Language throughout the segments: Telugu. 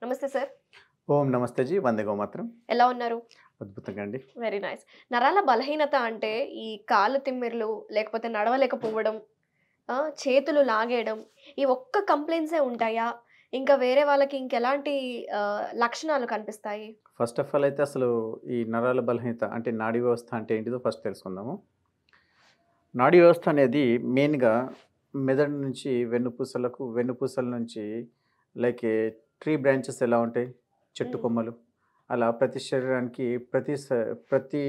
నమస్తే సార్. ఓం నమస్తే జీ, వందే గోమాత్రం. ఎలా ఉన్నారు? అద్భుతంగా అండి. Very nice. నరాల బలహీనత అంటే ఈ కాళ్ళు తిమ్మిర్లు, లేకపోతే నడవలేకపోవడం, చేతులు లాగేయడం, ఈ ఒక్క కంప్లెయింట్సే ఉంటాయా? ఇంకా వేరే వాళ్ళకి ఇంకెలాంటి లక్షణాలు కనిపిస్తాయి? ఫస్ట్ ఆఫ్ ఆల్ అయితే అసలు ఈ నరాల బలహీనత అంటే నాడీ వ్యవస్థ అంటే ఏంటిదో ఫస్ట్ తెలుసుకుందాము. నాడీ వ్యవస్థ అనేది మెయిన్‌గా మెదడు నుంచి వెన్నుపూసలకు, వెన్నుపూసల నుంచి లైక్ ట్రీ బ్రాంచెస్ ఎలా ఉంటాయి? చెట్టు హ్మ్. కొమ్మలు. అలా ప్రతి శరీరానికి ప్రతి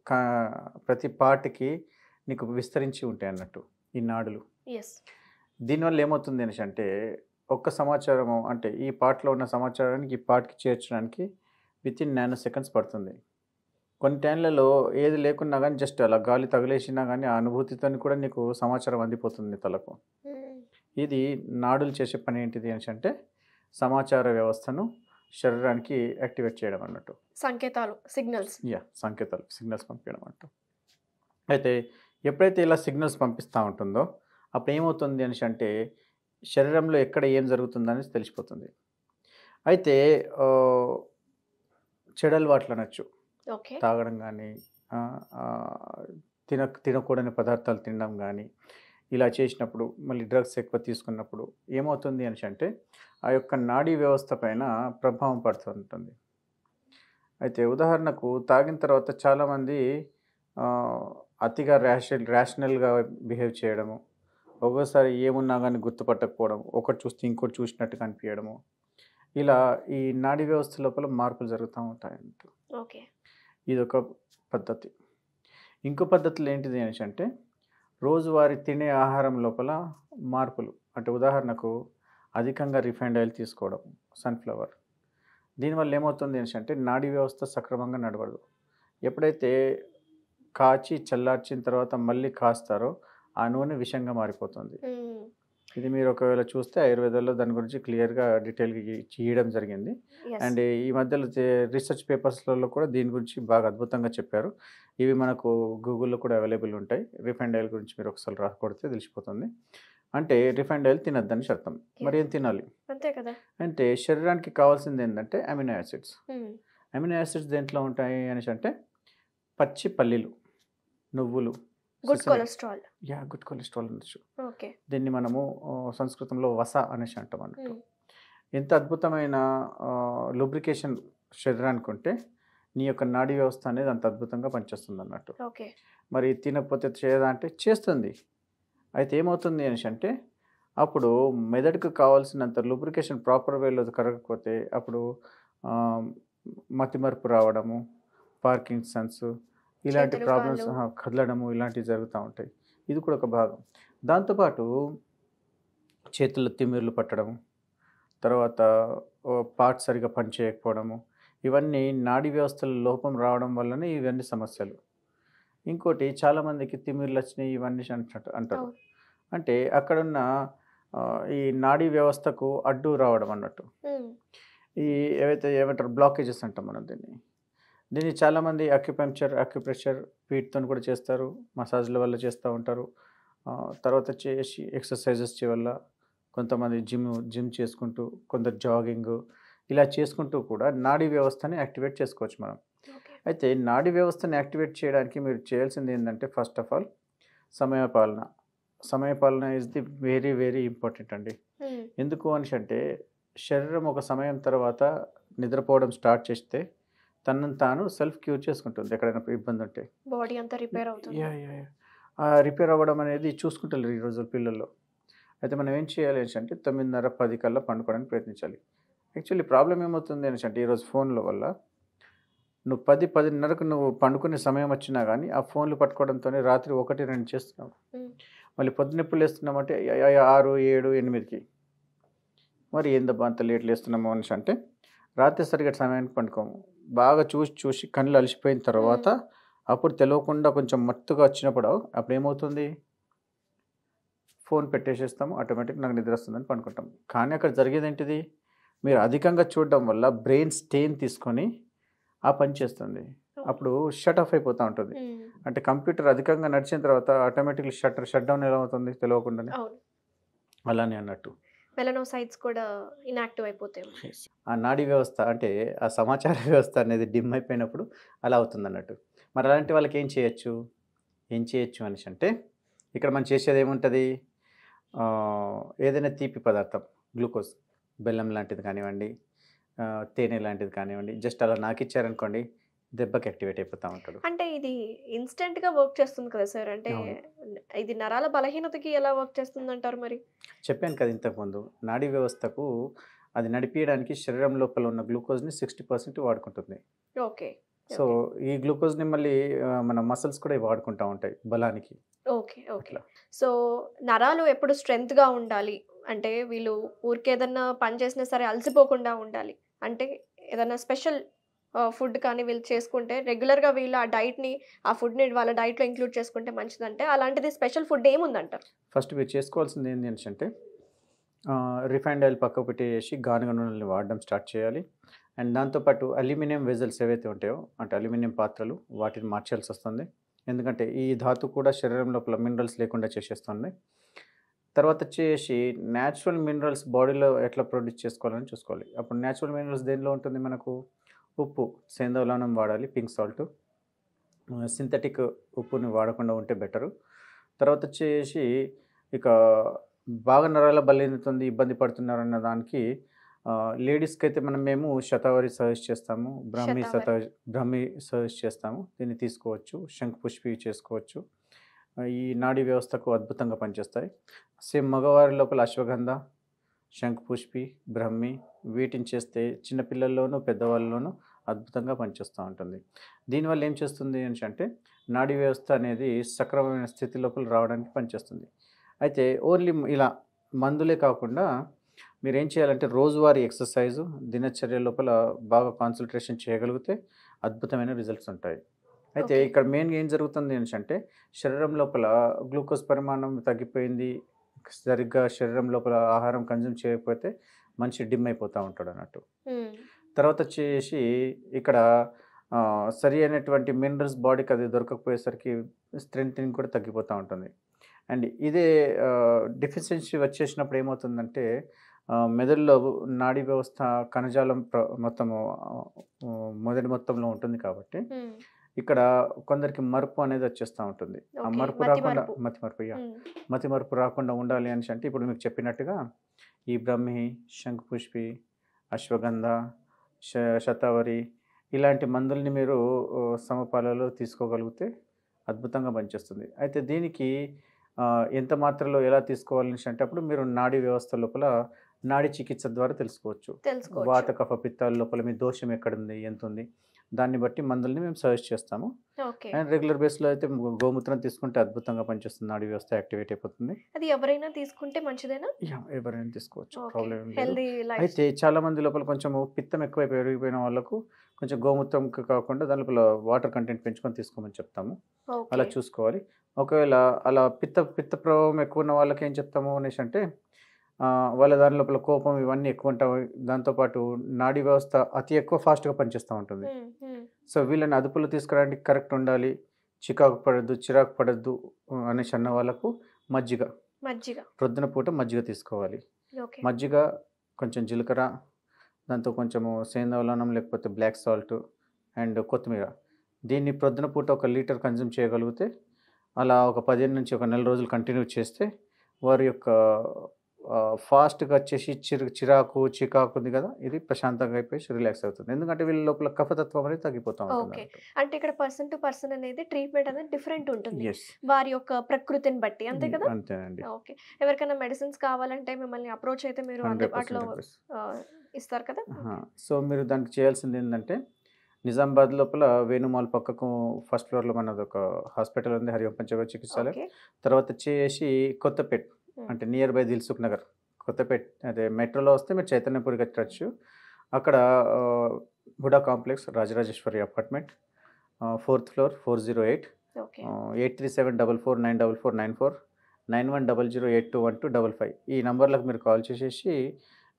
కా ప్రతి పార్ట్‌కి నీకు విస్తరించి ఉంటాయన్నట్టు ఈ నాడులు. యెస్. దీనివల్ల ఏమవుతుంది అనేసంటే, ఒక్క సమాచారము అంటే ఈ పార్ట్‌లో ఉన్న సమాచారానికి ఈ పార్ట్‌కి చేర్చడానికి వితిన్ నానో సెకండ్స్ పడుతుంది. కొన్ని టైంలలో ఏది లేకున్నా గానీ జస్ట్ అలా గాలి తగిలేసినా గానీ ఆ అనుభూతితోని కూడా నీకు సమాచారం అందిపోతుంది నీ తలకు. హ్మ్. ఇది నాడులు చేసే పని ఏంటిది అనేసంటే, సమాచార వ్యవస్థను శరీరానికి యాక్టివేట్ చేయడం అన్నట్టు. సంకేతాలు, సిగ్నల్స్. సంకేతాలు, సిగ్నల్స్ పంపించడం అంటూ. అయితే ఎప్పుడైతే ఇలా సిగ్నల్స్ పంపిస్తా ఉంటుందో, అప్పుడు ఏమవుతుంది అనేసంటే, శరీరంలో ఎక్కడ ఏం జరుగుతుందనేది తెలిసిపోతుంది. అయితే చెడలవాట్లు అనొచ్చు. ఓకే. తాగడం గానీ, ఆహ్, ఆహ్, తినకూడని పదార్థాలు తినడం గానీ, ఇలా చేసినప్పుడు, మళ్ళీ డ్రగ్స్ ఎక్కువ తీసుకున్నప్పుడు ఏమవుతుంది అనేసంటే, ఆ యొక్క నాడీ వ్యవస్థ పైన ప్రభావం పడుతుంటుంది. అయితే ఉదాహరణకు తాగిన తర్వాత చాలామంది అతిగా ర్యాషనల్‌గా బిహేవ్ చేయడము. ఒక్కోసారి ఏమున్నా గానీ గుర్తుపట్టకపోవడం. ఒకటి చూస్తే ఇంకోటి చూసినట్టుగా అనిపియడము. ఇలా ఈ నాడీ వ్యవస్థ లోపల మార్పులు జరుగుతా ఉంటాయంట. ఓకే. ఇదొక పద్ధతి. ఇంకో పద్ధతులు ఏంటిది అనేసంటే, రోజువారీ తినే ఆహారం లోపల మార్పులు. అంటే ఉదాహరణకు అధికంగా రిఫైన్డ్ ఆయిల్ తీసుకోవడం, సన్‌ఫ్లవర్. దీనివల్ల ఏమవుతుంది అనేసంటే, నాడీ వ్యవస్థ సక్రమంగా నడవదు. ఎప్పుడైతే కాచి చల్లార్చిన తర్వాత మళ్ళీ కాస్తారో, ఆ నూనె విషంగా మారిపోతుంది. హ్మ్. ఇది మీరు ఒకవేళ చూస్తే ఆయుర్వేదంలో దాని గురించి క్లియర్‌గా డీటెయిల్‌గా ఇయ్యడం జరిగింది. యెస్. అండ్ ఈ మధ్యలో రీసెర్చ్ పేపర్స్‌లలో కూడా దీని గురించి బాగా అద్భుతంగా చెప్పారు. ఇవి మనకు గూగుల్‌లో కూడా అవైలబుల్ ఉంటాయి. రిఫైన్డ్ ఆయిల్ గురించి మీరు ఒకసారి కొడితే తెలిసిపోతుంది. అంటే రిఫైన్డ్ ఆయిల్ తినొద్దని అర్థం. మరి యాహ్! ఏం తినాలి? అంతే కదా! అంటే శరీరానికి కావాల్సింది ఏందంటే అమినో యాసిడ్స్. హ్మ్. అమినో యాసిడ్స్ దేంట్లో ఉంటాయి అనేసంటే పచ్చి పల్లీలు, నువ్వులు, good sesame cholesterol. Good cholesterol అనొచ్చు. ఓకే. దీన్ని మనము సంస్కృతంలో వస అనేసి అంటాం అన్నట్టు. హ్మ్. ఎంత అద్భుతమైన లూబ్రికేషన్ శరీరానికి ఉంటే, నీ యొక్క నాడీ వ్యవస్థ అనేది అంత అద్భుతంగా పనిచేస్తుందన్నట్టు. ఓకే. మరి తినకపోతే చేయదా అంటే చేస్తుంది. అయితే ఏమవుతుంది అనేసంటే, అప్పుడు మెదడుకు కావాల్సినంత లూబ్రికేషన్ ప్రాపర్ వేలో కరగకపోతే అప్పుడు ఆహ్, మతిమరుపు రావడము, పార్కిన్సన్స్ ఇలాంటి చేతులు, ప్రాబ్లమ్స్ కాళ్ళు. కదలడము ఇలాంటివి జరుగుతా ఉంటాయి. ఇది కూడా ఒక భాగం. దాంతో పాటు చేతుల్లో తిమ్మిర్లు పట్టడము, తర్వాత పార్ట్స్ సరిగ్గా పనిచేయకపోవడము, ఇవన్నీ నాడీ వ్యవస్థలో లోపం రావడం వల్లనే ఇవన్నీ సమస్యలు. ఇంకోటి చాలామందికి తిమ్మిర్లొచ్చినాయి ఇవన్నీ అంటారు. అవును. అంటే అక్కడున్న ఈ నాడీ వ్యవస్థకు అడ్డు రావడం అన్నట్టు. హ్మ్. ఈ ఏమంటారు బ్లాకేజెస్ అంటాం మనం దీన్ని. దీన్ని చాలామంది అక్యుప్రెషర్ వీటితోని కూడా చేస్తారు. మసాజ్‌ల వల్ల చేస్తా ఉంటారు. తర్వాత చేసి ఎక్సర్‌సైజెస్ వల్ల కొంతమంది జిమ్ చేసుకుంటూ, కొందరు జాగింగు ఇలా చేసుకుంటూ కూడా నాడీ వ్యవస్థని యాక్టివేట్ చేసుకోవచ్చు మనం. ఓకే. అయితే నాడీ వ్యవస్థని యాక్టివేట్ చేయడానికి మీరు చేయాల్సింది ఏందంటే ఫస్ట్ ఆఫ్ ఆల్ సమయపాలన. సమయపాలన is the very, very important అండి. హ్మ్. ఎందుకు అనేసంటే శరీరం ఒక సమయం తర్వాత నిద్రపోవడం స్టార్ట్ చేస్తే తనను తాను సెల్ఫ్ క్యూర్ చేసుకుంటుంది ఎక్కడైనా ఇబ్బంది ఉంటే. బాడీ అంతా రిపేర్ అవుతుంది. యాహ్! రిపేర్ అవ్వడం అనేది చూసుకుంటలేరు ఈ రోజుల పిల్లల్లో. అయితే మనం ఏం చేయాలి అనేసంటే 9:30, 10 కల్లా పండుకోవడానికి ప్రయత్నించాలి. యాక్చువల్లీ ప్రాబ్లమ్ ఏమవుతుంది అనేసంటే ఈరోజు ఫోన్‌ల వల్ల నువ్వు 10, 10:30కు నువ్వు పండుకునే సమయం వచ్చినా గానీ ఆ ఫోన్‌లు పట్టుకోవడంతోనే రాత్రి 1, 2 చేస్తున్నావు. హ్మ్. మళ్ళీ పొద్దున ఎప్పుడు లేస్తున్నామంటే 6, 7, 8కి. మరి ఏందబ్బా అంత లేట్ లేస్తున్నాము అనేసంటే రాత్రి సరిగ్గా సమయానికి పండుకోము. బాగా చూసి చూసి కళ్ళు అలసిపోయిన తర్వాత హ్మ్. అప్పుడు తెలవకుండా కొంచెం మత్తుగా వచ్చినప్పుడు అప్పుడేమవుతుంది? ఫోన్ పెట్టేసేస్తాము. ఆటోమేటిక్‌గా నాకు నిద్ర వస్తుందని పడుకుంటాం. కానీ అక్కడ జరిగేదేంటిది? మీరు అధికంగా చూడడం వల్ల బ్రెయిన్ స్ట్రెయిన్ తీసుకొని ఆ పని చేస్తుంది. ఓకే. అప్పుడు షట్ ఆఫ్ అయిపోతా ఉంటుంది. హ్మ్. అంటే కంప్యూటర్ అధికంగా నడిచిన తర్వాత ఆటోమేటిక్‌లీ షట్ డౌన్ ఎలా అవుతుంది తెలవకుండానే. అవును. అలానే అన్నట్టు. మెలనోసైట్స్ కూడా ఇనాక్టివ్ అయిపోతాయి. ఆ నాడీ వ్యవస్థ అంటే ఆ సమాచార వ్యవస్థ అనేది డిమ్ అయిపోయినప్పుడు అలా అవుతుందన్నట్టు. మరి అలాంటి వాళ్ళకి ఏం చేయొచ్చు? ఏం చేయొచ్చు అనేసంటే, ఇక్కడ మనం చేసేదేముంటది? ఏదైనా తీపి పదార్థం గ్లూకోజ్, బెల్లం లాంటిది కానివ్వండి, తేనె లాంటిది కానివ్వండి, జస్ట్ అలా నాకిచ్చారనుకోండి, దెబ్బకి యాక్టివేట్ అయిపోతా ఉంటాడు. అంటే ఇది ఇన్‌స్టంట్‌గా వర్క్ చేస్తుంది కదా సార్! అంటే అవును. ఇది నరాల బలహీనతకి ఎలా వర్క్ చేస్తుందంటారు మరి? చెప్పాను కదా ఇంతకుముందు. నాడీ వ్యవస్థకు అది నడిపియడానికి శరీరం లోపల ఉన్న గ్లూకోజ్‌ని 60% వాడుకుంటుంది. ఓకే. So, okay. ఈ గ్లూకోజ్‌ని మళ్ళీ మన మసిల్స్ కూడా ఇవి వాడుకుంటా ఉంటాయి బలానికి. ఓకే. ఓకే. అట్లా. సో, నరాలు ఎప్పుడు స్ట్రెంగ్త్‌గా ఉండాలి. అంటే వీళ్ళు ఊరికే ఏదన్నా పని చేసినా సరే అలసిపోకుండా ఉండాలి. అంటే ఏదన్నా స్పెషల్ ఫుడ్ కానీ వీళ్ళు చేసుకుంటే రెగ్యులర్‌గా వీళ్ళు ఆ ఫుడ్‌ని వాళ్ళ డైట్‌లో ఇంక్లూడ్ చేసుకుంటే మంచిదంటే అలాంటిది స్పెషల్ ఫుడ్ ఏముందంటారు? ఫస్ట్ మీరు చేసుకోవాల్సింది ఏంది అనేసంటే రిఫైన్డ్ ఆయిల్ పక్కకు పెట్టేసి గానుగ నూనెని వాడడం స్టార్ట్ చేయాలి. అండ్ దాంతో పాటు అల్యూమినియం వెసల్స్ ఏవైతే ఉంటాయో అంటే అల్యూమినియం పాత్రలు వాటిని మార్చాల్సొస్తుంది. ఎందుకంటే ఈ ధాతు కూడా శరీరం లోపల మినరల్స్ లేకుండా చేసేస్తుంది. తర్వాత వచ్చేసి నేచురల్ మినరల్స్ బాడీలో ఎట్లా ప్రొడ్యూస్ చేసుకోవాలని చూసుకోవాలి. అప్పుడు నేచురల్ మినరల్స్ దేనిలో ఉంటుంది మనకు? ఉప్పు, సేంద్రియ లవణం వాడాలి, పింక్ సాల్ట్. సింథటిక్ ఉప్పుని వాడకుండా ఉంటే బెటరు. తర్వాత వచ్చేసి ఇక బాగా నరాల బలహీనత ఉంది, ఇబ్బంది పడుతున్నారన్న దానికి లేడీస్‌కైతే మేము శతావరి సజెస్ట్ చేస్తాము. శతావరి. బ్రాహ్మి సజెస్ట్ చేస్తాము. దీన్ని తీసుకోవచ్చు. శంఖపుష్పి చేసుకోవచ్చు. ఈ నాడీ వ్యవస్థకు అద్భుతంగా పనిచేస్తాయి. సేమ్ మగవారి లోపల అశ్వగంధ, శంఖపుష్పి, బ్రహ్మి వీటిని చేస్తే చిన్న పిల్లల్లోనూ, పెద్దవాళ్ళలోనూ అద్భుతంగా పనిచేస్తూ ఉంటుంది. దీనివల్ల ఏం చేస్తుంది అనేసంటే నాడీ వ్యవస్థ అనేది సక్రమమైన స్థితి లోపల రావడానికి పనిచేస్తుంది. అయితే ఓన్లీ ఇలా మందులే కాకుండా మీరేం చేయాలంటే రోజువారీ ఎక్సర్సైజు, దినచర్య లోపల బాగా కాన్సంట్రేషన్ చేయగలిగితే అద్భుతమైన రిజల్ట్స్ ఉంటాయి. అయితే ఓకే. ఇక్కడ మెయిన్‌గా ఏం జరుగుతుంది అనేసంటే శరీరం లోపల గ్లూకోజ్ పరిమాణం తగ్గిపోయింది. సరిగ్గా శరీరం లోపల ఆహారం కన్జ్యూమ్ చేయకపోతే మనిషి డిమ్ అయిపోతా ఉంటాడన్నట్టు. హ్మ్. తర్వాత వచ్చేసి ఇక్కడ సరి అయినటువంటి మినరల్స్ బాడీకి అది దొరకకపోయేసరికి స్ట్రెంగ్తనింగ్ కూడా తగ్గిపోతూ ఉంటుంది. అండ్ ఇదే డెఫిషియన్సీ వచ్చేసినప్పుడు ఏమవుతుందంటే మెదడులో నాడీ వ్యవస్థ కణజాలం మొత్తము మొదటి మొత్తంలో ఉంటుంది కాబట్టి హ్మ్. ఇక్కడ కొందరికి మరుపు అనేది వచ్చేస్తూ ఉంటుంది. ఆ ఓకే. మరుపు రాకుండా మతిమరుపు. మతిమరుపు హ్మ్. మతిమరుపు రాకుండా ఉండాలి అనేసి ఇప్పుడు మీకు చెప్పినట్టుగా ఈ బ్రహ్మి, శంఖపుష్పి, అశ్వగంధ, శతావరి ఇలాంటి మందుల్ని మీరు సమపాలలో తీసుకోగలిగితే అద్భుతంగా పనిచేస్తుంది. అయితే దీనికి ఎంత మాత్రలో ఎలా తీసుకోవాలనేసి అంటే అప్పుడు మీరు నాడీ వ్యవస్థ లోపల నాడీ చికిత్స ద్వారా తెలుసుకోవచ్చు. తెలుసుకోవచ్చు. వాత, కఫ, పిత్తాల లోపల మీ దోషం ఎక్కడుంది, ఎంతుంది దాన్ని బట్టి మందుల్ని మేము సజెస్ట్ చేస్తాము. ఓకే. అండ్ రెగ్యులర్ బేస్‌లో అయితే గోమూత్రం తీసుకుంటే అద్భుతంగా పనిచేస్తుంది. నాడీ వ్యవస్థ యాక్టివేట్ అయిపోతుంది. అది ఎవరైనా తీసుకుంటే మంచిదేనా? ఎవరైనా తీసుకోవచ్చు. ఓకే. ప్రాబ్లమ్ ఏం లేదు. Healthy life. అయితే చాలామంది లోపల కొంచెము పిత్తం ఎక్కువ పెరిగిపోయిన వాళ్ళకు కొంచెం గోమూత్రంకి కాకుండా దాని లోపల వాటర్ కంటెంట్ పెంచుకొని తీసుకోమని చెప్తాము. అలా ఓకే. చూసుకోవాలి. ఒకవేళ అలా పిత్త ప్రభావం ఎక్కువ ఉన్న వాళ్ళకి ఏం చెప్తాము అనేసంటే వాళ్ళ దాని లోపల కోపం ఇవన్నీ ఎక్కువ ఉంటాయి. దాంతోపాటు నాడీ వ్యవస్థ అతి ఎక్కువ ఫాస్ట్‌గా పనిచేస్తూ ఉంటుంది. హ్మ్. హ్మ్. సో, వీళ్ళని అదుపులో తీసుకురావడానికి కరెక్ట్ ఉండాలి. చికాకు పడొద్దు, చిరాకు పడొద్దు అనేసి అన్న వాళ్ళకు మజ్జిగ. మజ్జిగ. ప్రొద్దున పూట మజ్జిగ తీసుకోవాలి. ఓకే. మజ్జిగ, కొంచెం జీలకర్ర, దాంతో కొంచెము సేందవలనం లేకపోతే బ్లాక్ సాల్ట్ అండ్ కొత్తిమీర. దీన్ని ప్రొద్దున పూట 1 లీటర్ కన్జ్యూమ్ చేయగలిగితే అలా ఒక 15 నుంచి ఒక నెల రోజులు కంటిన్యూ చేస్తే వారి యొక్క ఫాస్ట్‌గా వచ్చేసి చిరాకు, చికాకు ఉంది కదా! ఇది ప్రశాంతంగా అయిపోయి రిలాక్స్ అవుతుంది. ఎందుకంటే వీళ్ళ లోపల కఫతత్వం అనేది తగ్గిపోతా ఓకే. ఉంటుందన్నట్టు. అంటే ఇక్కడ పర్సన్ టు పర్సన్ అనేది ట్రీట్‌మెంట్ అనేది డిఫరెంట్ ఉంటుంది. యెస్. వారి యొక్క ప్రకృతిని బట్టి. అంతే కదా? అంతేనండి. ఓకే. ఎవరికైనా మెడిసిన్స్ కావాలంటే మిమ్మల్ని అప్రోచ్ అయితే మీరు 100% అందుబాటులో 100%. ఇస్తారు కదా? ఆహా! సో, మీరు దానికి చేయాల్సింది ఏందంటే నిజామాబాద్ లోపల వేణుమాల్ పక్కకు ఫస్ట్ ఫ్లోర్‌లో మనదొక హాస్పిటల్ ఉంది. హరిఓం పంచగవ్య చికిత్సాలయం. ఓకే. తర్వాత వచ్చేసి కొత్తపేట్ హ్మ్. అంటే నియర్ బై దిల్సుఖ్ నగర్. కొత్తపేట్ అదే మెట్రోలో వస్తే మీరు చైతన్యపురికి వచ్చి అక్కడ HUDA complex Rajarajeshwari apartment 4th floor 408 okay. 8374494494 9100821255 ఈ నంబర్లకు మీరు కాల్ చేసేసి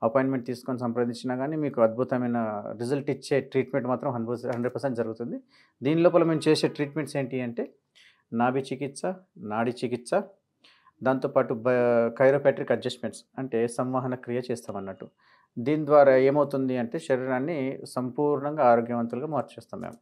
అపాయింట్మెంట్ తీసుకొని సంప్రదించినా కానీ మీకు అద్భుతమైన రిజల్ట్ ఇచ్చే ట్రీట్మెంట్ మాత్రం 100% జరుగుతుంది. దీని లోపల మేము చేసే ట్రీట్మెంట్స్ ఏంటి అంటే నాభి చికిత్స, నాడీ చికిత్స, దాంతోపాటు కైరోపాట్రిక్ అడ్జస్ట్మెంట్స్ అంటే సంవహన క్రియ చేస్తామన్నట్టు. దీని ద్వారా ఏమవుతుంది అంటే శరీరాన్ని సంపూర్ణంగా ఆరోగ్యవంతులుగా మార్చేస్తాం మేము.